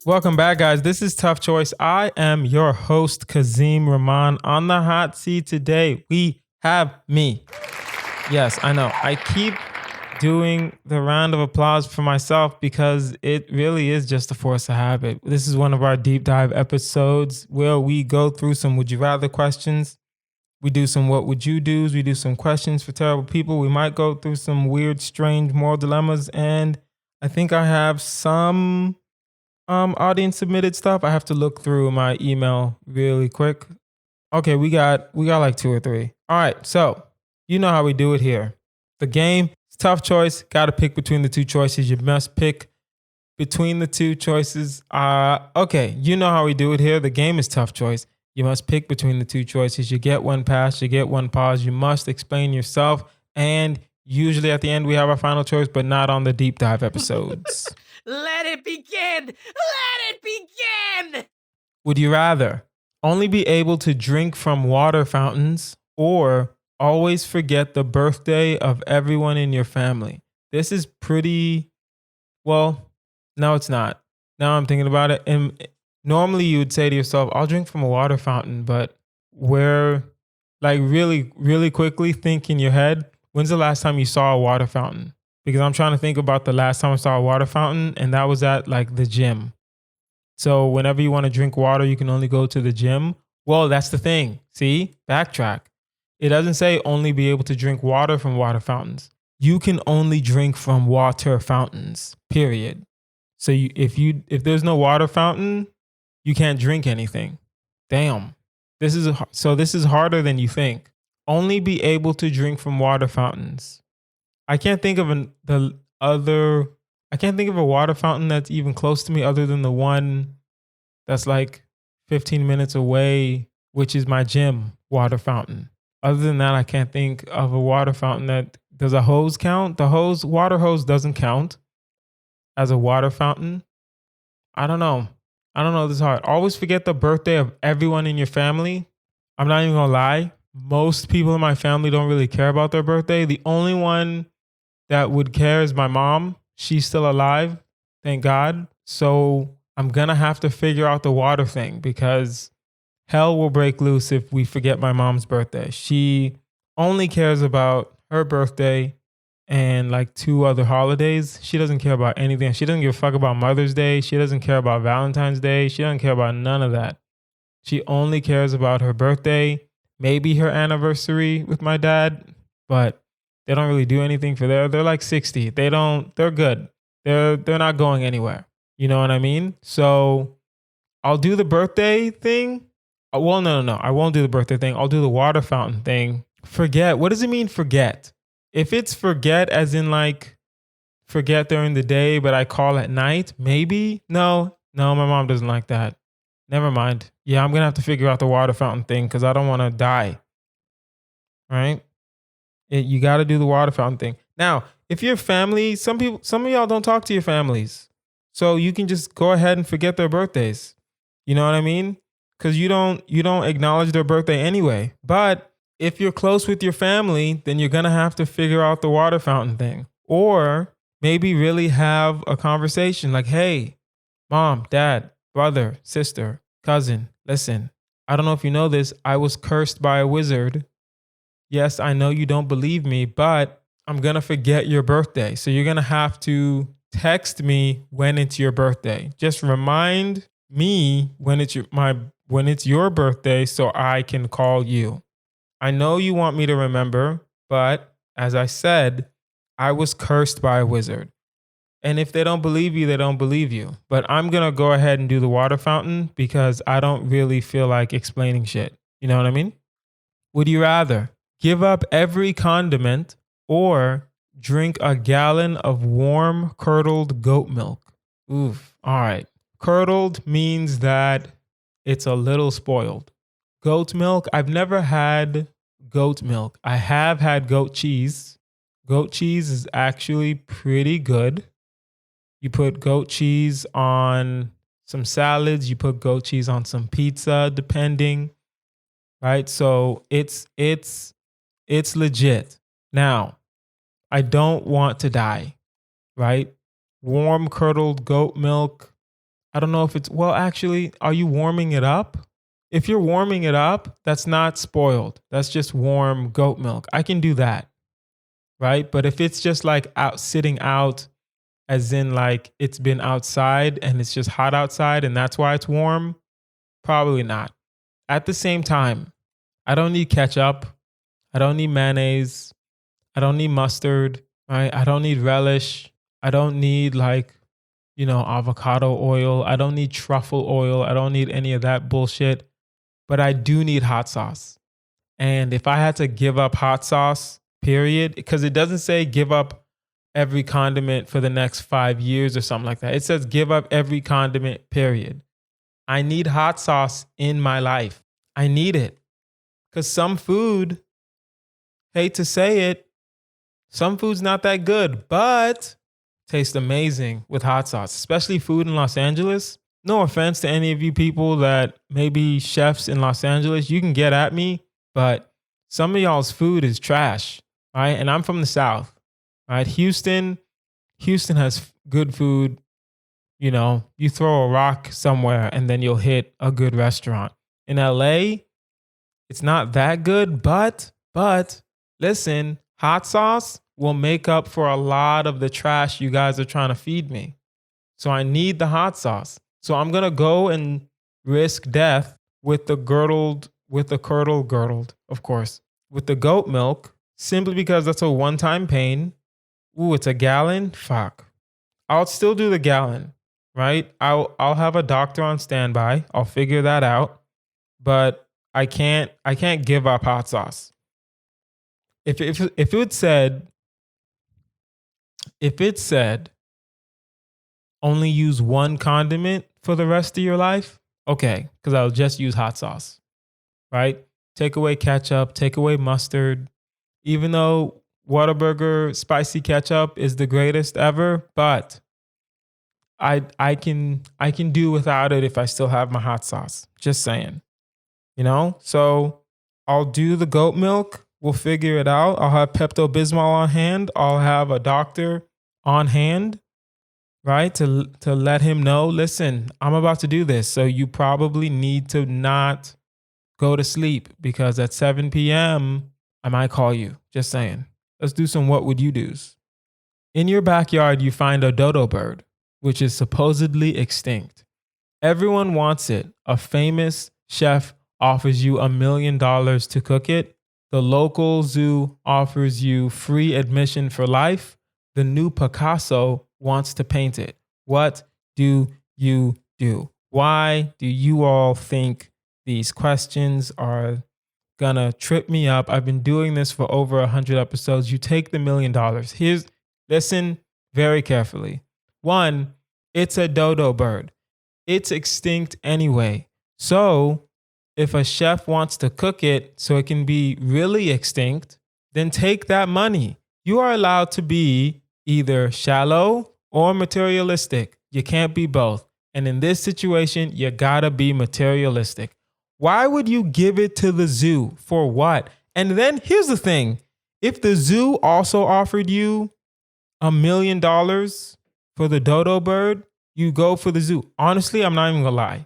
Welcome back, guys. This is Tough Choice. I am your host, Kazeem Rahman. On the hot seat today, we have me. Yes, I know. I keep doing the round of applause for myself because it really is just a force of habit. This is one of our deep dive episodes where we go through some would you rather questions. We do some what would you do's. We do some questions for terrible people. We might go through some weird, strange moral dilemmas. And I think I have some audience submitted stuff. I have to look through my email really quick. Okay, we got like 2 or 3. All right, so you know how we do it here. The game is tough choice. Got to pick between the 2 choices. You must pick between the 2 choices. Okay, you know how we do it here. The game is tough choice. You must pick between the 2 choices. You get 1 pass, you get 1 pause. You must explain yourself, and usually at the end we have our final choice, but not on the deep dive episodes. Let it begin! Let it begin! Would you rather only be able to drink from water fountains or always forget the birthday of everyone in your family? This is pretty, well, no, it's not. Now I'm thinking about it. And normally you would say to yourself, I'll drink from a water fountain, but where, like really, really quickly think in your head, when's the last time you saw a water fountain? Because I'm trying to think about the last time I saw a water fountain, and that was at like the gym. So whenever you want to drink water, you can only go to the gym. Well, that's the thing. See, backtrack. It doesn't say only be able to drink water from water fountains. You can only drink from water fountains, period. So if there's no water fountain, you can't drink anything. Damn. This is harder than you think. Only be able to drink from water fountains. I can't think of I can't think of a water fountain that's even close to me other than the one that's like 15 minutes away, which is my gym water fountain. Other than that, I can't think of a water fountain that, does a hose count? The water hose doesn't count as a water fountain. I don't know. This is hard. Always forget the birthday of everyone in your family. I'm not even gonna lie. Most people in my family don't really care about their birthday. The only one that would care is my mom. She's still alive, thank God. So I'm gonna have to figure out the water thing because hell will break loose if we forget my mom's birthday. She only cares about her birthday and like 2 other holidays. She doesn't care about anything. She doesn't give a fuck about Mother's Day. She doesn't care about Valentine's Day. She doesn't care about none of that. She only cares about her birthday, maybe her anniversary with my dad, but they don't really do anything for they're like 60. They're good. They're not going anywhere. You know what I mean? So I'll do the birthday thing. Well, no. I won't do the birthday thing. I'll do the water fountain thing. Forget. What does it mean forget? If it's forget as in like forget during the day, but I call at night, maybe? No, my mom doesn't like that. Never mind. Yeah, I'm going to have to figure out the water fountain thing because I don't want to die. Right? You got to do the water fountain thing. Now, if your family, some of y'all don't talk to your families. So you can just go ahead and forget their birthdays. You know what I mean? Because you don't acknowledge their birthday anyway. But if you're close with your family, then you're going to have to figure out the water fountain thing. Or maybe really have a conversation like, hey, mom, dad, brother, sister, cousin, listen, I don't know if you know this. I was cursed by a wizard. Yes, I know you don't believe me, but I'm going to forget your birthday. So you're going to have to text me when it's your birthday. Just remind me when it's your birthday so I can call you. I know you want me to remember, but as I said, I was cursed by a wizard. And if they don't believe you, they don't believe you. But I'm going to go ahead and do the water fountain because I don't really feel like explaining shit. You know what I mean? Would you rather give up every condiment or drink a gallon of warm curdled goat milk? Oof. All right. Curdled means that it's a little spoiled. Goat milk, I've never had goat milk. I have had goat cheese. Goat cheese is actually pretty good. You put goat cheese on some salads. You put goat cheese on some pizza, depending. Right? So it's legit. Now, I don't want to die. Right? Warm curdled goat milk. I don't know if it's, well, actually, are you warming it up? If you're warming it up, that's not spoiled. That's just warm goat milk. I can do that, right? But if it's just like out sitting out, as in like it's been outside and it's just hot outside and that's why it's warm, probably not. At the same time, I don't need ketchup. I don't need mayonnaise. I don't need mustard, right? I don't need relish. I don't need like, avocado oil. I don't need truffle oil. I don't need any of that bullshit. But I do need hot sauce. And if I had to give up hot sauce, period, because it doesn't say give up every condiment for the next 5 years or something like that. It says give up every condiment, period. I need hot sauce in my life. I need it. Because some food, hate to say it, some food's not that good, but tastes amazing with hot sauce, especially food in Los Angeles. No offense to any of you people that may be chefs in Los Angeles. You can get at me, but some of y'all's food is trash, right? And I'm from the South, right? Houston has good food. You throw a rock somewhere and then you'll hit a good restaurant. In LA, it's not that good, but listen, hot sauce will make up for a lot of the trash you guys are trying to feed me. So I need the hot sauce. So I'm going to go and risk death with the girdled, of course, with the goat milk, simply because that's a one-time pain. Ooh, it's a gallon? Fuck. I'll still do the gallon, right? I'll have a doctor on standby. I'll figure that out. But I can't give up hot sauce. If it said only use one condiment for the rest of your life, okay, because I'll just use hot sauce, right? Take away ketchup, take away mustard. Even though Whataburger spicy ketchup is the greatest ever, but I can do without it if I still have my hot sauce. Just saying, So I'll do the goat milk. We'll figure it out. I'll have Pepto-Bismol on hand. I'll have a doctor on hand, right? To let him know, listen, I'm about to do this. So you probably need to not go to sleep because at 7 p.m., I might call you. Just saying. Let's do some what would you do's. In your backyard, you find a dodo bird, which is supposedly extinct. Everyone wants it. A famous chef offers you $1 million to cook it. The local zoo offers you free admission for life. The new Picasso wants to paint it. What do you do? Why do you all think these questions are gonna trip me up? I've been doing this for over 100 episodes. You take the $1 million. Listen very carefully. One, it's a dodo bird. It's extinct anyway. So if a chef wants to cook it so it can be really extinct, then take that money. You are allowed to be either shallow or materialistic. You can't be both. And in this situation, you gotta be materialistic. Why would you give it to the zoo? For what? And then here's the thing. If the zoo also offered you $1 million for the dodo bird, you go for the zoo. Honestly, I'm not even gonna lie.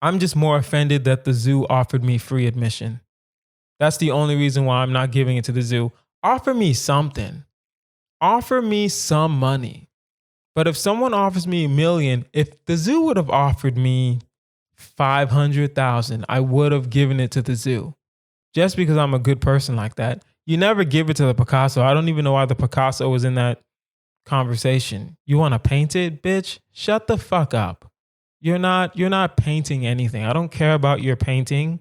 I'm just more offended that the zoo offered me free admission. That's the only reason why I'm not giving it to the zoo. Offer me something. Offer me some money. But if someone offers me $1 million, if the zoo would have offered me 500,000, I would have given it to the zoo. Just because I'm a good person like that. You never give it to the Picasso. I don't even know why the Picasso was in that conversation. You want to paint it, bitch? Shut the fuck up. You're not painting anything. I don't care about your painting,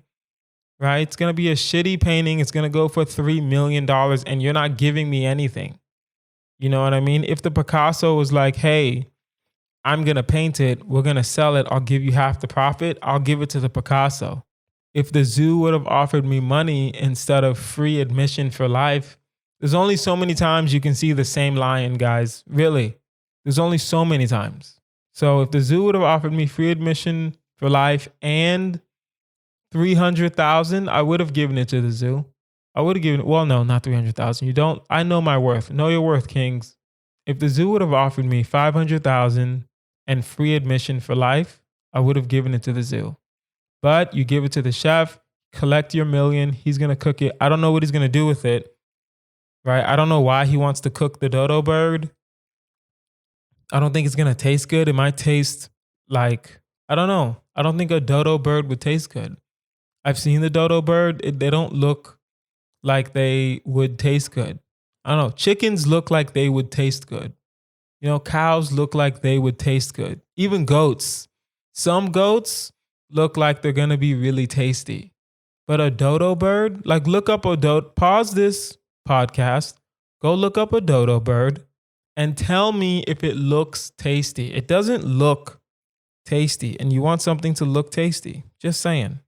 right? It's going to be a shitty painting. It's going to go for $3 million and you're not giving me anything. You know what I mean? If the Picasso was like, hey, I'm going to paint it, we're going to sell it, I'll give you half the profit, I'll give it to the Picasso. If the zoo would have offered me money instead of free admission for life, there's only so many times you can see the same lion, guys. Really. There's only so many times. So if the zoo would have offered me free admission for life and 300,000, I would have given it to the zoo. I would have given it, well, no, not 300,000. You don't, I know my worth. Know your worth, kings. If the zoo would have offered me 500,000 and free admission for life, I would have given it to the zoo. But you give it to the chef, collect your million. He's going to cook it. I don't know what he's going to do with it, right? I don't know why he wants to cook the dodo bird. I don't think it's going to taste good. It might taste like, I don't know. I don't think a dodo bird would taste good. I've seen the dodo bird. They don't look like they would taste good. I don't know. Chickens look like they would taste good. You know, cows look like they would taste good. Even goats. Some goats look like they're going to be really tasty. But a dodo bird, like look up a dodo, pause this podcast, go look up a dodo bird and tell me if it looks tasty. It doesn't look tasty, and you want something to look tasty. Just saying.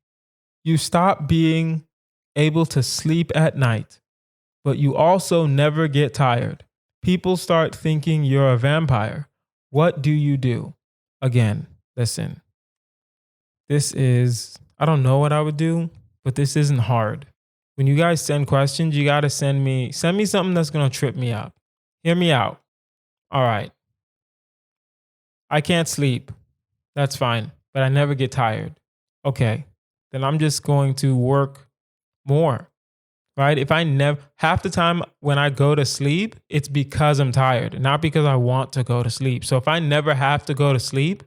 You stop being able to sleep at night, but you also never get tired. People start thinking you're a vampire. What do you do? Again, listen. I don't know what I would do, but this isn't hard. When you guys send questions, you got to send me something that's going to trip me up. Hear me out. All right. I can't sleep. That's fine, but I never get tired. Okay. Then I'm just going to work more, right? If I never, half the time when I go to sleep, it's because I'm tired, not because I want to go to sleep. So if I never have to go to sleep,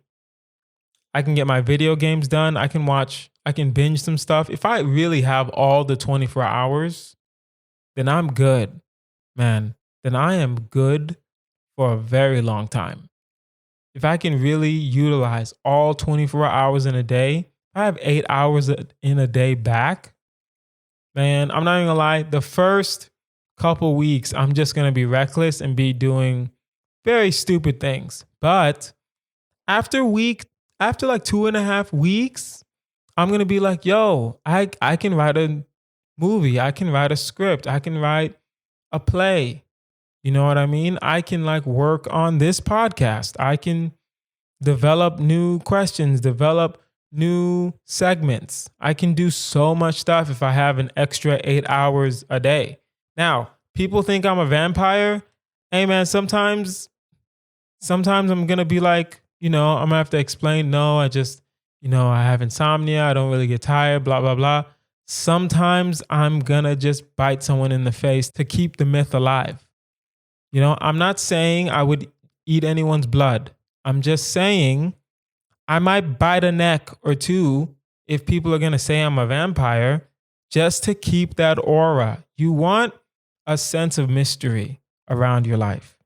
I can get my video games done. I can binge some stuff. If I really have all the 24 hours, then I'm good, man. Then I am good for a very long time. If I can really utilize all 24 hours in a day, I have 8 hours in a day back. Man, I'm not even gonna lie. The first couple weeks, I'm just gonna be reckless and be doing very stupid things. But after like 2.5 weeks, I'm gonna be like, yo, I can write a movie, I can write a script, I can write a play. You know what I mean? I can like work on this podcast. I can develop new questions, develop new segments. I can do so much stuff if I have an extra 8 hours a day. Now, people think I'm a vampire. Hey man, sometimes I'm going to be like, I'm going to have to explain, no, I just, I have insomnia. I don't really get tired, blah, blah, blah. Sometimes I'm going to just bite someone in the face to keep the myth alive. I'm not saying I would eat anyone's blood. I'm just saying I might bite a neck or two if people are going to say I'm a vampire, just to keep that aura. You want a sense of mystery around your life.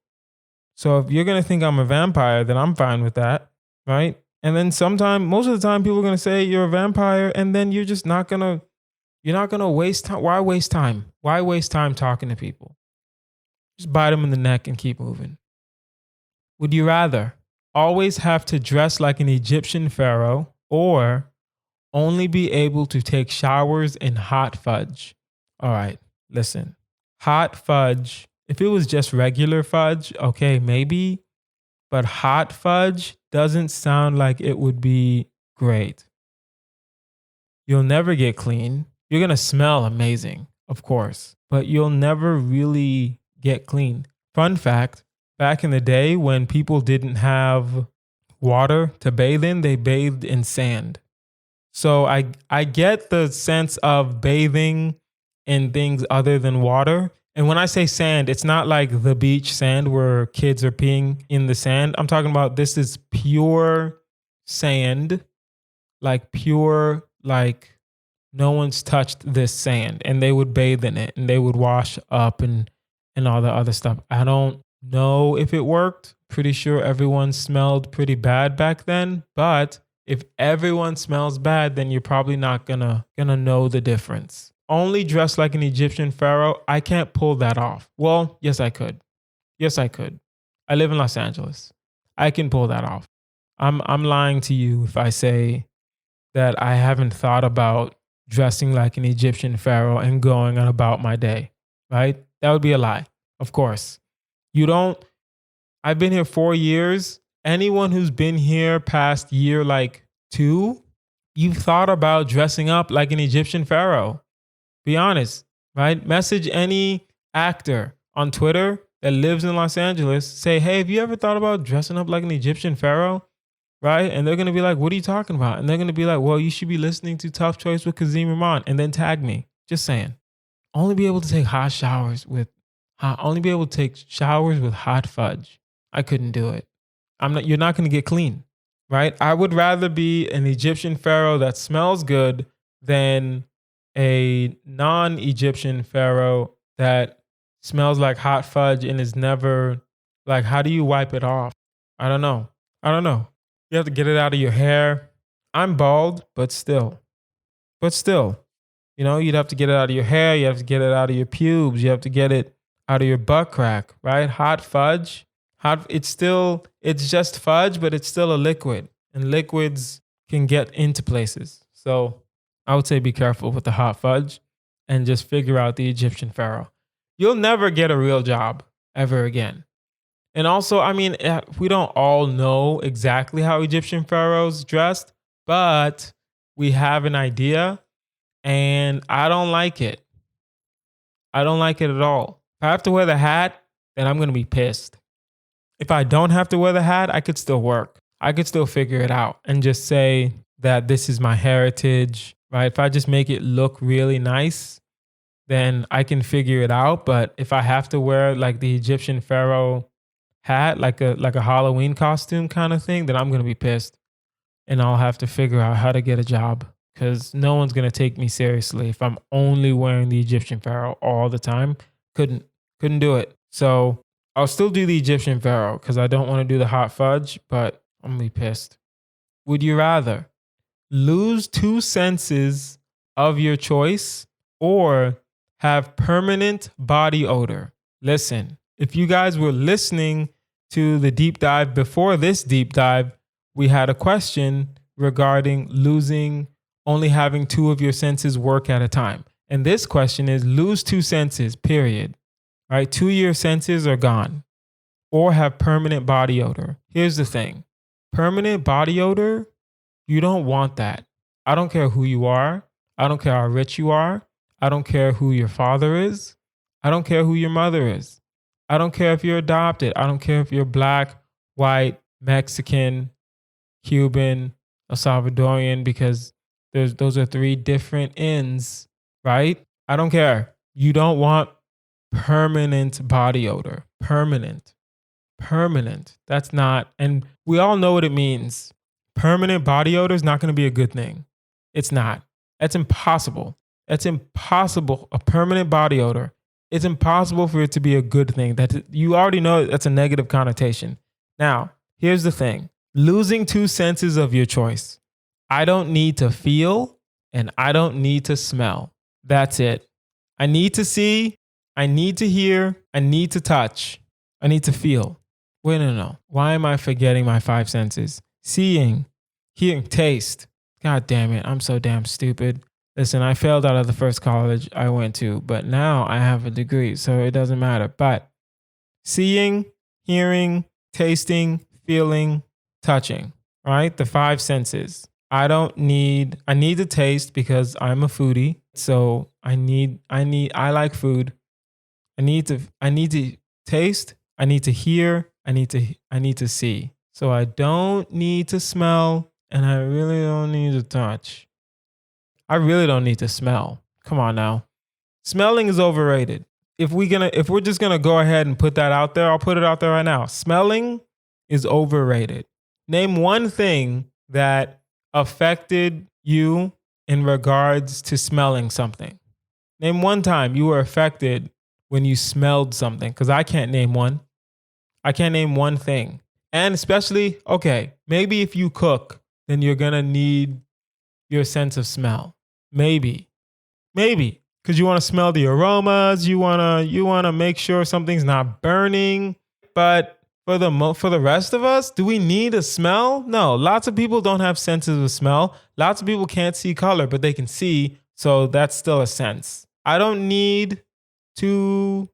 So if you're going to think I'm a vampire, then I'm fine with that, right? And then most of the time, people are going to say you're a vampire, and then you're not going to waste time. Why waste time? Why waste time talking to people? Just bite them in the neck and keep moving. Would you rather always have to dress like an Egyptian pharaoh or only be able to take showers in hot fudge? All right, listen. Hot fudge, if it was just regular fudge, okay, maybe. But hot fudge doesn't sound like it would be great. You'll never get clean. You're going to smell amazing, of course, but you'll never really get clean. Fun fact. Back in the day when people didn't have water to bathe in, they bathed in sand. So I get the sense of bathing in things other than water. And when I say sand, it's not like the beach sand where kids are peeing in the sand. I'm talking about this is pure sand, like no one's touched this sand, and they would bathe in it and they would wash up and all the other stuff. I don't know if it worked. Pretty sure everyone smelled pretty bad back then. But if everyone smells bad, then you're probably not gonna know the difference. Only dress like an Egyptian pharaoh. I can't pull that off. Well, yes, I could. I live in Los Angeles. I can pull that off. I'm lying to you if I say that I haven't thought about dressing like an Egyptian pharaoh and going on about my day, right? That would be a lie, of course. I've been here 4 years. Anyone who's been here past year like 2, you've thought about dressing up like an Egyptian pharaoh. Be honest, right? Message any actor on Twitter that lives in Los Angeles. Say, hey, have you ever thought about dressing up like an Egyptian pharaoh? right? And they're going to be like, what are you talking about? And they're going to be like, well, you should be listening to Tough Choice with Kazeem Rahman, and then tag me. Just saying. Only be able to take only be able to take showers with hot fudge. I couldn't do it. You're not going to get clean, right? I would rather be an Egyptian pharaoh that smells good than a non-Egyptian pharaoh that smells like hot fudge and is never like, how do you wipe it off? I don't know. You have to get it out of your hair. I'm bald, but still, you'd have to get it out of your hair. You have to get it out of your pubes. You have to get it out of your butt crack, right? Hot fudge, it's just fudge, but it's still a liquid, and liquids can get into places. So I would say be careful with the hot fudge and just figure out the Egyptian pharaoh. You'll never get a real job ever again. And also, I mean, we don't all know exactly how Egyptian pharaohs dressed, but we have an idea, and I don't like it. I don't like it at all. If I have to wear the hat, then I'm going to be pissed. If I don't have to wear the hat, I could still work. I could still figure it out and just say that this is my heritage, right? If I just make it look really nice, then I can figure it out. But if I have to wear like the Egyptian pharaoh hat, like a Halloween costume kind of thing, then I'm going to be pissed. And I'll have to figure out how to get a job, because no one's going to take me seriously if I'm only wearing the Egyptian pharaoh all the time. Couldn't do it. So I'll still do the Egyptian pharaoh because I don't want to do the hot fudge, but I'm going to be pissed. Would you rather lose 2 senses of your choice or have permanent body odor? Listen, if you guys were listening to the deep dive before this deep dive, we had a question regarding only having 2 of your senses work at a time. And this question is lose 2 senses, period. Right? 2 of your senses are gone, or have permanent body odor. Here's the thing. Permanent body odor, you don't want that. I don't care who you are. I don't care how rich you are. I don't care who your father is. I don't care who your mother is. I don't care if you're adopted. I don't care if you're black, white, Mexican, Cuban, or Salvadorian, because those are 3 different ends, right? I don't care. You don't want permanent body odor. Permanent. That's not, and we all know what it means. Permanent body odor is not going to be a good thing. It's not. That's impossible. A permanent body odor. It's impossible for it to be a good thing. You already know that's a negative connotation. Now, here's the thing. Losing 2 senses of your choice. I don't need to feel, and I don't need to smell. That's it. I need to see, I need to hear, I need to touch, I need to feel. Wait, no. Why am I forgetting my 5 senses? Seeing, hearing, taste. God damn it, I'm so damn stupid. Listen, I failed out of the first college I went to, but now I have a degree, so it doesn't matter. But seeing, hearing, tasting, feeling, touching, right? The 5 senses. I need to taste because I'm a foodie. So I like food. I need to taste. I need to hear. I need to see. So I don't need to smell, and I really don't need to touch. I really don't need to smell. Come on now. Smelling is overrated. If we're just gonna go ahead and put that out there, I'll put it out there right now. Smelling is overrated. Name one thing that affected you in regards to smelling something. Name one time you were affected when you smelled something, because I can't name one. I can't name one thing. And especially, okay, maybe if you cook, then you're going to need your sense of smell. Maybe. Because you want to smell the aromas. You want to make sure something's not burning. But for the rest of us, do we need a smell? No. Lots of people don't have senses of smell. Lots of people can't see color, but they can see. So that's still a sense. I don't need to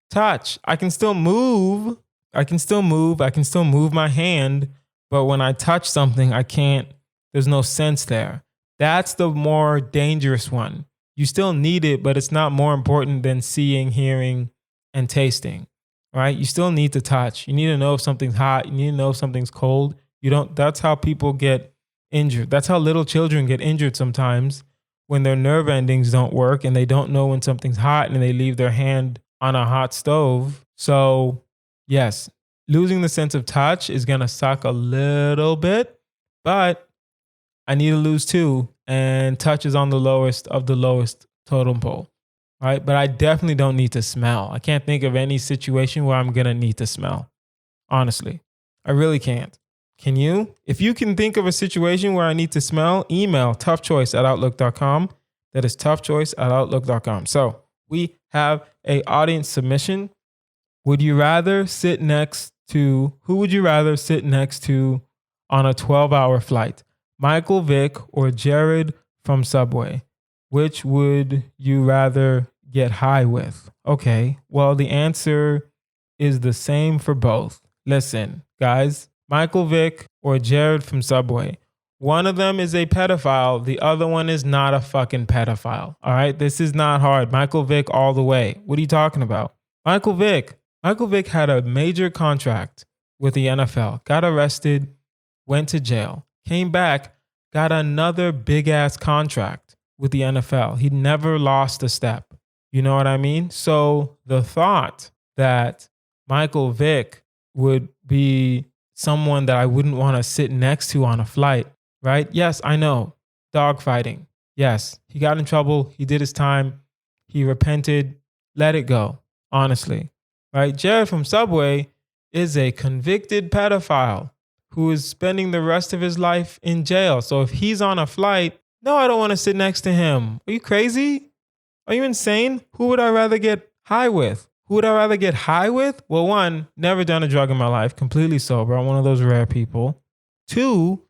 touch. I can still move. I can still move my hand. But when I touch something, I can't. There's no sense there. That's the more dangerous one. You still need it, but it's not more important than seeing, hearing, and tasting, right? You still need to touch. You need to know if something's hot. You need to know if something's cold. That's how people get injured. That's how little children get injured sometimes when their nerve endings don't work and they don't know when something's hot and they leave their hand on a hot stove. So, yes, losing the sense of touch is going to suck a little bit, but I need to lose too. And touch is on the lowest of the lowest totem pole. Right. But I definitely don't need to smell. I can't think of any situation where I'm going to need to smell. Honestly, I really can't. Can you? If you can think of a situation where I need to smell, email toughchoice@outlook.com. That is toughchoice@outlook.com. So we have a audience submission. Who would you rather sit next to on a 12-hour flight? Michael Vick or Jared from Subway? Which would you rather get high with? Okay, well, the answer is the same for both. Listen, guys, Michael Vick or Jared from Subway. One of them is a pedophile. The other one is not a fucking pedophile. All right, this is not hard. Michael Vick all the way. What are you talking about? Michael Vick had a major contract with the NFL, got arrested, went to jail, came back, got another big ass contract with the NFL. He never lost a step. You know what I mean? So the thought that Michael Vick would be someone that I wouldn't want to sit next to on a flight, right? Yes, I know. Dogfighting. Yes, he got in trouble. He did his time. He repented. Let it go, honestly. Right? Jared from Subway is a convicted pedophile who is spending the rest of his life in jail. So if he's on a flight, no, I don't want to sit next to him. Are you crazy? Are you insane? Who would I rather get high with? Who would I rather get high with? Well, one, never done a drug in my life, completely sober. I'm one of those rare people. Two,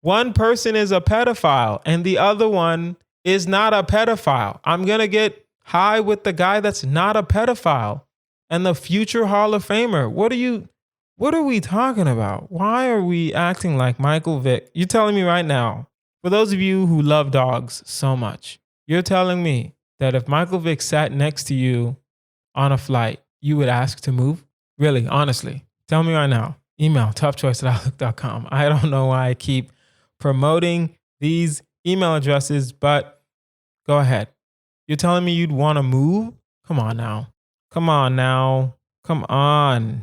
one person is a pedophile and the other one is not a pedophile. I'm going to get high with the guy that's not a pedophile and the future Hall of Famer. What are we talking about? Why are we acting like Michael Vick? You're telling me right now, for those of you who love dogs so much, you're telling me that if Michael Vick sat next to you on a flight, you would ask to move? Really, honestly, tell me right now. Email toughchoice@outlook.com. I don't know why I keep promoting these email addresses, but go ahead. You're telling me you'd want to move? Come on now. Come on.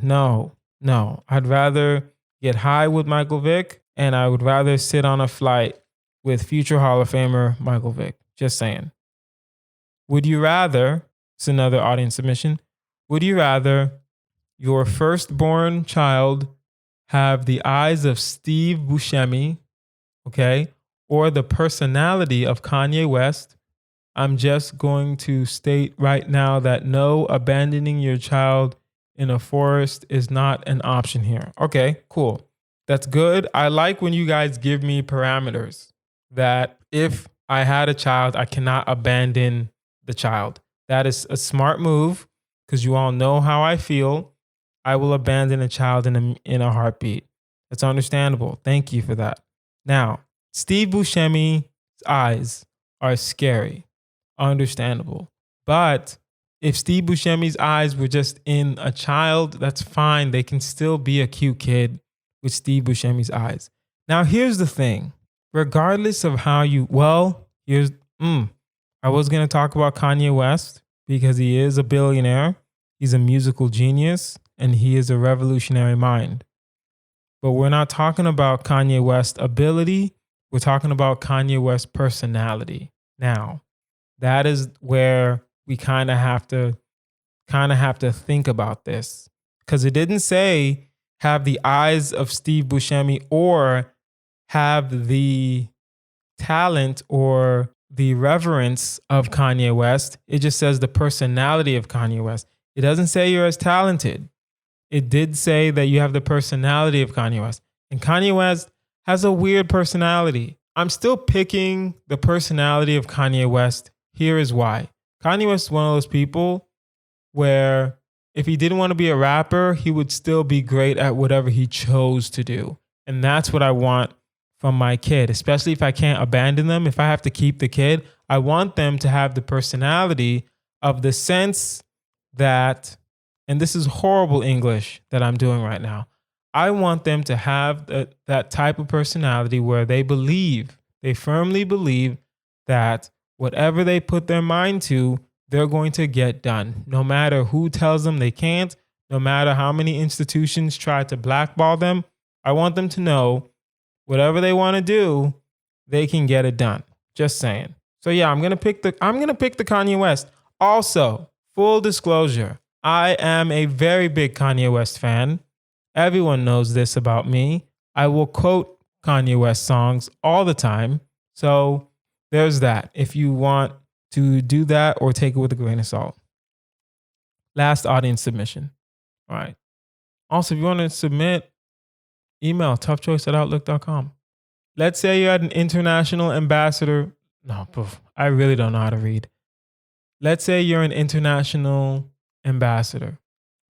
No. I'd rather get high with Michael Vick, and I would rather sit on a flight with future Hall of Famer Michael Vick. Just saying. Would you rather, it's another audience submission, would you rather your firstborn child have the eyes of Steve Buscemi, okay, or the personality of Kanye West? I'm just going to state right now that no, abandoning your child in a forest is not an option here. Okay, cool. That's good. I like when you guys give me parameters that if I had a child, I cannot abandon the child. That is a smart move because you all know how I feel. I will abandon a child in a heartbeat. That's understandable. Thank you for that. Now, Steve Buscemi's eyes are scary. Understandable. But if Steve Buscemi's eyes were just in a child, that's fine. They can still be a cute kid with Steve Buscemi's eyes. Now, here's the thing. Regardless of how I was going to talk about Kanye West because he is a billionaire. He's a musical genius and he is a revolutionary mind. But we're not talking about Kanye West's ability. We're talking about Kanye West's personality. Now, that is where we kind of have to think about this, because it didn't say have the eyes of Steve Buscemi or have the talent or the reverence of Kanye West. It just says the personality of Kanye West. It doesn't say you're as talented. It did say that you have the personality of Kanye West. And Kanye West has a weird personality. I'm still picking the personality of Kanye West. Here is why. Kanye West is one of those people where if he didn't want to be a rapper, he would still be great at whatever he chose to do. And that's what I want from my kid, especially if I can't abandon them. If I have to keep the kid, I want them to have the personality of the sense that, and this is horrible English that I'm doing right now. I want them to have that type of personality where they firmly believe that whatever they put their mind to, they're going to get done. No matter who tells them they can't, no matter how many institutions try to blackball them, I want them to know whatever they want to do, they can get it done. Just saying. So yeah, I'm gonna pick the Kanye West. Also, full disclosure, I am a very big Kanye West fan. Everyone knows this about me. I will quote Kanye West songs all the time. So there's that. If you want to do that or take it with a grain of salt. Last audience submission. All right. Also, if you want to submit, email toughchoice@outlook.com. Let's say you're at an international ambassador. No, I really don't know how to read. Let's say you're an international ambassador,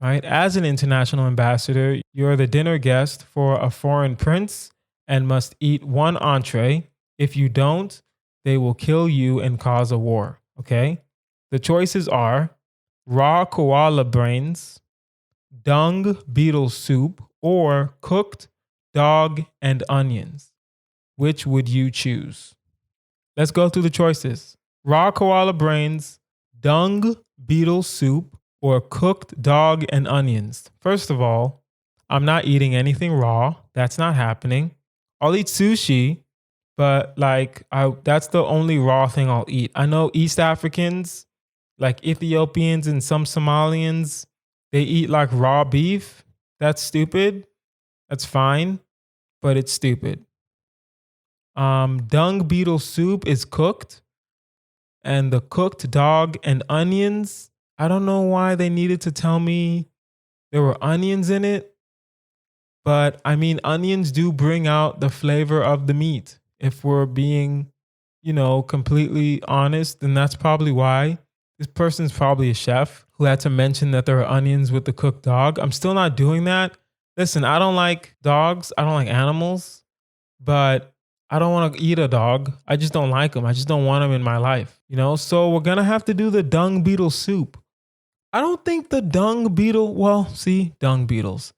right? As an international ambassador, you're the dinner guest for a foreign prince and must eat one entree. If you don't, they will kill you and cause a war, okay? The choices are raw koala brains, dung beetle soup, or cooked dog and onions. Which would you choose? Let's go through the choices. Raw koala brains, dung beetle soup, or cooked dog and onions. First of all, I'm not eating anything raw. That's not happening. I'll eat sushi, but that's the only raw thing I'll eat. I know East Africans, like Ethiopians and some Somalians, they eat like raw beef. That's stupid. That's fine, but it's stupid. Dung beetle soup is cooked, and the cooked dog and onions, I don't know why they needed to tell me there were onions in it, but I mean, onions do bring out the flavor of the meat. If we're being, completely honest, then that's probably why. This person's probably a chef who had to mention that there are onions with the cooked dog. I'm still not doing that. Listen, I don't like dogs. I don't like animals, but I don't want to eat a dog. I just don't like them. I just don't want them in my life, So we're going to have to do the dung beetle soup. I don't think the dung beetle, dung beetles.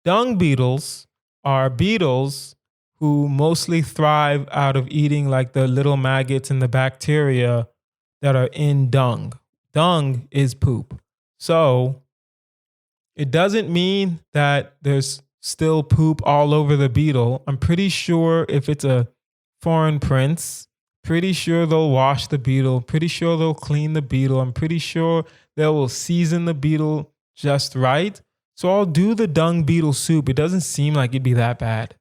Dung beetles are beetles who mostly thrive out of eating like the little maggots and the bacteria that are in dung. Dung is poop. So it doesn't mean that there's still poop all over the beetle. I'm pretty sure if it's a foreign prince, pretty sure they'll wash the beetle. Pretty sure they'll clean the beetle. I'm pretty sure they will season the beetle just right. So I'll do the dung beetle soup. It doesn't seem like it'd be that bad.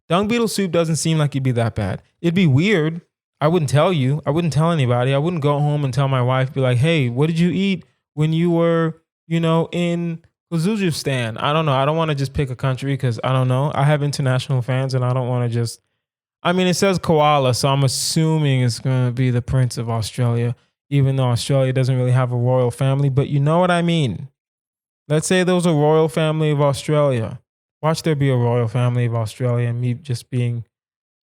Dung beetle soup doesn't seem like it'd be that bad. It'd be weird. I wouldn't tell you. I wouldn't tell anybody. I wouldn't go home and tell my wife, be like, hey, what did you eat when you were, in Kazakhstan? I don't know. I don't want to just pick a country because I don't know. I have international fans and I don't want to just, it says koala, so I'm assuming it's going to be the Prince of Australia, even though Australia doesn't really have a royal family, but you know what I mean. Let's say there was a royal family of Australia. Watch there be a royal family of Australia and me just being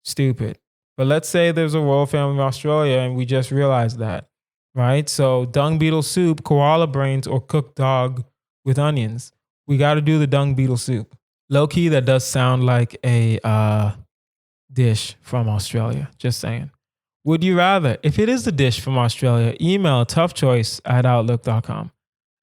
stupid. But let's say there's a royal family of Australia and we just realized that, right? So dung beetle soup, koala brains, or cooked dog with onions. We got to do the dung beetle soup. Low key, that does sound like a dish from Australia. Just saying. Would you rather? If it is the dish from Australia, email toughchoice@outlook.com.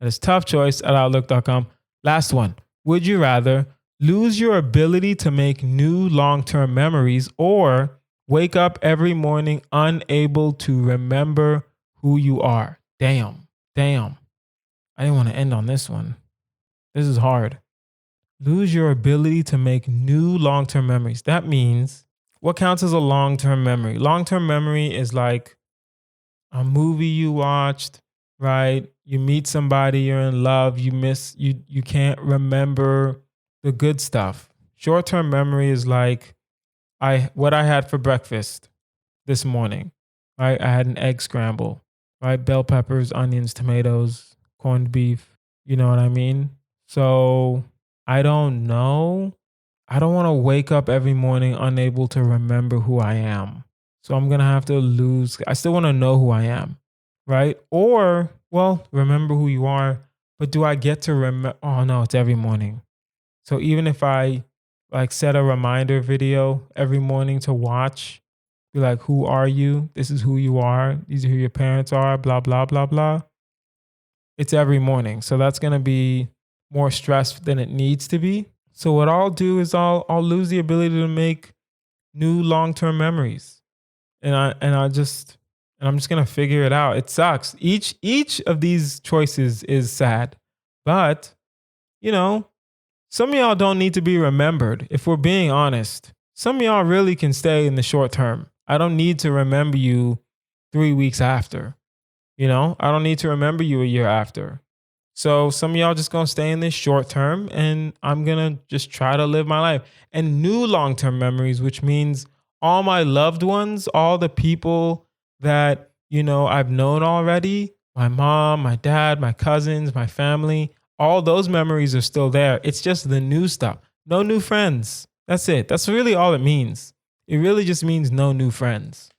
That is toughchoice@outlook.com. Last one. Would you rather lose your ability to make new long-term memories or wake up every morning unable to remember who you are? Damn. I didn't want to end on this one. This is hard. Lose your ability to make new long-term memories. That means, what counts as a long-term memory? Long-term memory is like a movie you watched, right? You meet somebody, you're in love, you can't remember the good stuff. Short-term memory is like what I had for breakfast this morning, right? I had an egg scramble, right? Bell peppers, onions, tomatoes, corned beef. You know what I mean? So I don't know. I don't want to wake up every morning unable to remember who I am. So I'm going to have to lose. I still want to know who I am, right? Or, remember who you are. But do I get to remember? Oh, no, it's every morning. So even if I like set a reminder video every morning to watch. Be like, who are you? This is who you are. These are who your parents are, blah, blah, blah, blah. It's every morning. So that's going to be more stress than it needs to be. So what I'll do is I'll lose the ability to make new long-term memories. And I'm just going to figure it out. It sucks. Each of these choices is sad. But, you know, some of y'all don't need to be remembered. If we're being honest, some of y'all really can stay in the short term. I don't need to remember you 3 weeks after. You know, I don't need to remember you a year after. So some of y'all just going to stay in this short term, and I'm going to just try to live my life. And new long-term memories, which means all my loved ones, all the people that, you know, I've known already, my mom, my dad, my cousins, my family, all those memories are still there. It's just the new stuff. No new friends. That's it. That's really all it means. It really just means no new friends.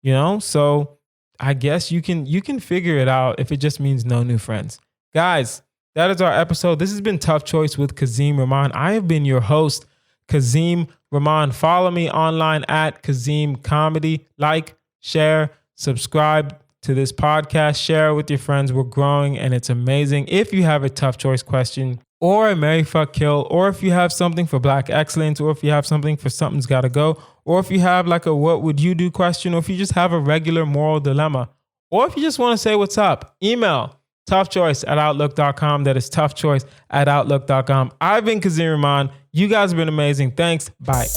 You know? So I guess you can figure it out if it just means no new friends. Guys, that is our episode. This has been Tough Choice with Kazeem Rahman. I have been your host, Kazeem Rahman. Follow me online at Kazeem Comedy. Like, share, subscribe to this podcast. Share it with your friends. We're growing and it's amazing. If you have a tough choice question or a marry, fuck, kill, or if you have something for Black excellence, or if you have something for something's gotta go, or if you have like a what would you do question, or if you just have a regular moral dilemma, or if you just want to say what's up, email toughchoice@outlook.com. That is toughchoice@outlook.com. I've been Kazeem Rahman. You guys have been amazing. Thanks. Bye.